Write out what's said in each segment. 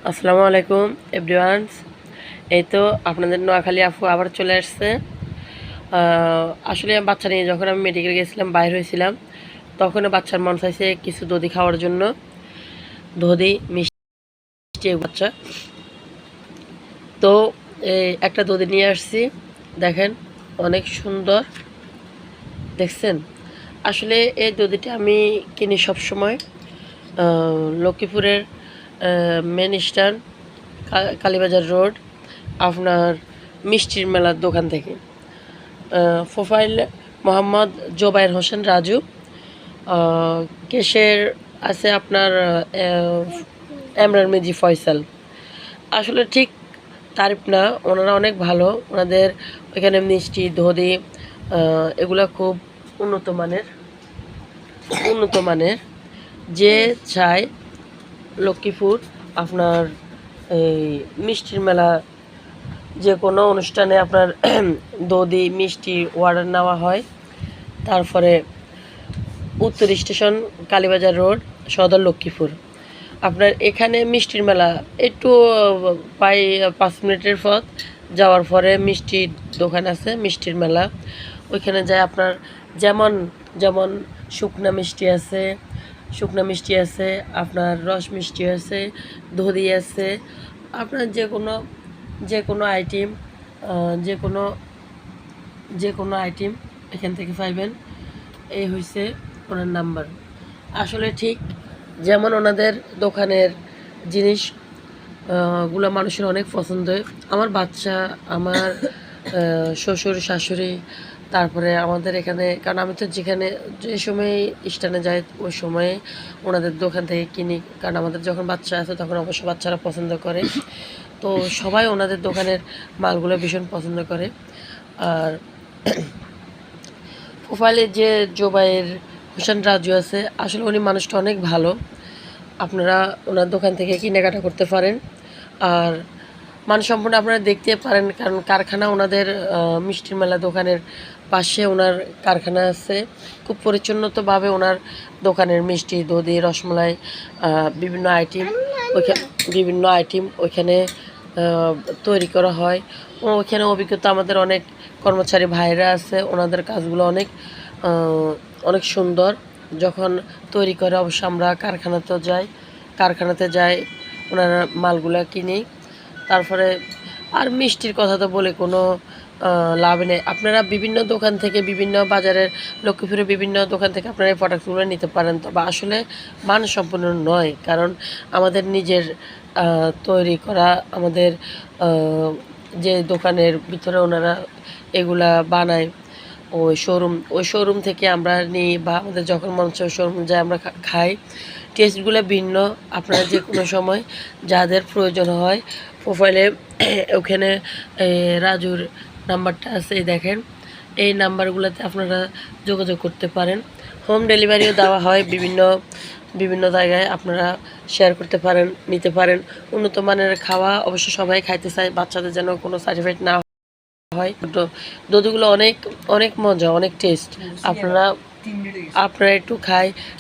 আসসালামু আলাইকুম এভরিওয়ানস। এই তো আপনাদের নোয়াখালী আপু আবার চলে আসছে। আসলে বাচ্চা নিয়ে যখন আমি মেডিকেল গেছিলাম, বাইর হয়েছিলাম, তখন বাচ্চার মন চাইছে কিছু দধি খাওয়ার জন্য। দধি মিষ্টি বাচ্চা তো একটা দধি নিয়ে আসছি। দেখেন অনেক সুন্দর, দেখছেন? আসলে এই দধিটা আমি কিনি সবসময় লক্ষ্মীপুরের মেন স্ট্যান্ড, কালীবাজার রোড, আপনার মিষ্টির মেলার দোকান থেকে। প্রোফাইল মোহাম্মদ জোবায়ের হোসেন রাজু। কেশের আছে আপনার এমরান মিজি ফয়সাল। আসলে ঠিক তারিফ না, ওনারা অনেক ভালো। ওনাদের ওইখানে মিষ্টি দধি এগুলা খুব উন্নত মানের। যে চায় লক্ষ্মীপুর আপনার এই মিষ্টির মেলা, যে কোনো অনুষ্ঠানে আপনার দধি মিষ্টি অর্ডার নেওয়া হয়। তারপরে উত্তর স্টেশন, কালীবাজার রোড, সদর লক্ষ্মীপুর। আপনার এখানে মিষ্টির মেলা একটু প্রায় 5 মিনিটের পথ যাওয়ার পরে মিষ্টির দোকান আছে, মিষ্টির মেলা। ওইখানে যায় আপনার যেমন যেমন শুকনা মিষ্টি আছে, আপনার রস মিষ্টি আছে, দধি আছে, আপনার যে কোনো আইটেম যে কোনো আইটেম এখান থেকে পাইবেন। এই হয়েছে ওনার নাম্বার। আসলে ঠিক যেমন ওনাদের দোকানের জিনিস গুলো মানুষের অনেক পছন্দ হয়। আমার বাচ্চা, আমার শ্বশুর শাশুড়ি, তারপরে আমাদের এখানে, কারণ আমি তো যেখানে যে সময় স্থানে যাই ওই সময়ে ওনাদের দোকান থেকে কিনি, কারণ আমাদের যখন বাচ্চা আছে তখন অবশ্য বাচ্চারা পছন্দ করে। তো সবাই ওনাদের দোকানের মালগুলো ভীষণ পছন্দ করে। আর প্রোফাইলে যে জোবায়ের হোসেন রাজু আছে, আসলে উনি মানুষটা অনেক ভালো। আপনারা ওনার দোকান থেকে কেনাকাটা করতে পারেন। আর মানসম্পন্ন আপনারা দেখতে পারেন, কারণ কারখানা ওনাদের মিষ্টির মেলা দোকানের পাশে ওনার কারখানা আছে। খুব পরিচ্ছন্নতভাবে ওনার দোকানের মিষ্টি দধি রসমালাই বিভিন্ন আইটেম ওইখানে তৈরি করা হয়। ওইখানে অভিজ্ঞতা আমাদের অনেক কর্মচারী ভাইরা আছে, ওনাদের কাজগুলো অনেক সুন্দর। যখন তৈরি করে অবশ্য আমরা কারখানাতে যাই ওনারা মালগুলা কিনি। তারপরে আর মিষ্টির কথা তো বলে কোনো লাভ নেই। আপনারা বিভিন্ন দোকান থেকে, বিভিন্ন বাজারের লক্ষ্মীপুরের বিভিন্ন দোকান থেকে আপনারা এই প্রোডাক্টগুলো নিতে পারেন, তবে আসলে মানসম্পন্ন নয়। কারণ আমাদের নিজের তৈরি করা, আমাদের যে দোকানের ভিতরে ওনারা এগুলা বানায়, ওই শোরুম থেকে আমরা নিই, বা আমাদের যখন মন চায় শোরুম যায় আমরা খাই। টেস্টগুলো ভিন্ন। আপনারা যে কোনো সময় যাদের প্রয়োজন হয় প্রোফাইলে ওখানে রাজুর নাম্বারটা আছে, দেখেন। এই নাম্বারগুলোতে আপনারা যোগাযোগ করতে পারেন। হোম ডেলিভারিও দেওয়া হয় বিভিন্ন জায়গায়, আপনারা শেয়ার করতে পারেন, নিতে পারেন। উন্নত মানের খাওয়া অবশ্য সবাই খাইতে চায়, বাচ্চাদের যেন কোনো সাইড এফেক্ট না হয়। দধিগুলো অনেক অনেক মজা, অনেক টেস্ট। আপনারা একটু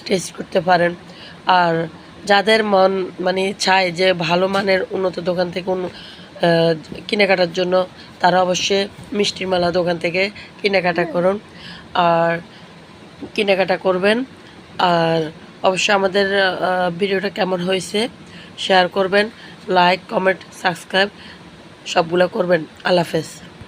টেস্ট করতে পারেন। আর যাদের মন চায় যে ভালো মানের উন্নত দোকান থেকে কেনাকাটার জন্য, তারা অবশ্যই মিষ্টির মেলা দোকান থেকে কেনাকাটা করবেন। আর অবশ্যই আমাদের ভিডিওটা কেমন হয়েছে শেয়ার করবেন, লাইক কমেন্ট সাবস্ক্রাইব সবগুলো করবেন। আল্লাহ হাফেজ।